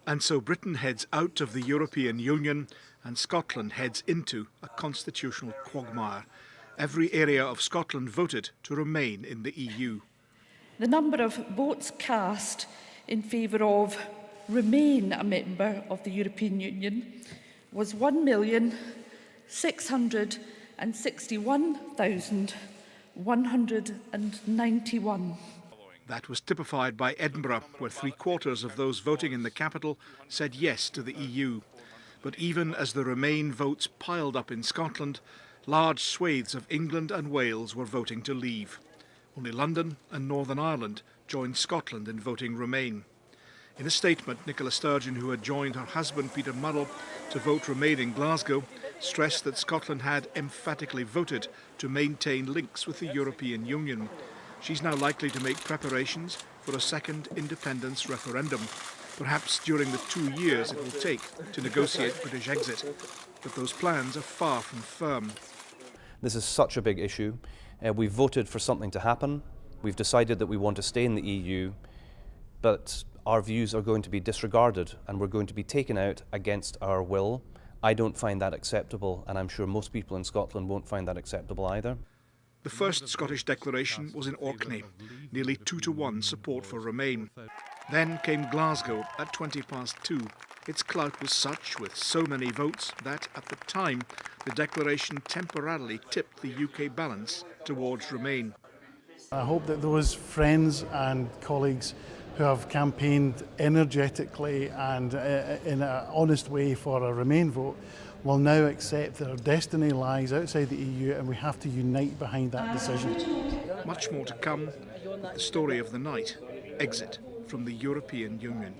And so Britain heads out of the European Union and Scotland heads into a constitutional quagmire. Every area of Scotland voted to remain in the EU. The number of votes cast in favour of remain a member of the European Union was 1,661,191. That was typified by Edinburgh, where 3/4 of those voting in the capital said yes to the EU. But even as the Remain votes piled up in Scotland, large swathes of England and Wales were voting to leave. Only London and Northern Ireland joined Scotland in voting Remain. In a statement, Nicola Sturgeon, who had joined her husband Peter Murrell to vote Remain in Glasgow, stressed that Scotland had emphatically voted to maintain links with the European Union. She's now likely to make preparations for a second independence referendum, perhaps during the 2 years it will take to negotiate British exit. But those plans are far from firm. This is such a big issue. We've voted for something to happen. We've decided that we want to stay in the EU, but our views are going to be disregarded and we're going to be taken out against our will. I don't find that acceptable, and I'm sure most people in Scotland won't find that acceptable either. The first Scottish declaration was in Orkney, nearly 2-1 support for Remain. Then came Glasgow at 2:20. Its clout was such, with so many votes, that at the time the declaration temporarily tipped the UK balance towards Remain. I hope that those friends and colleagues who have campaigned energetically and in an honest way for a Remain vote will now accept that our destiny lies outside the EU and we have to unite behind that decision. Much more to come, the story of the night, exit from the European Union.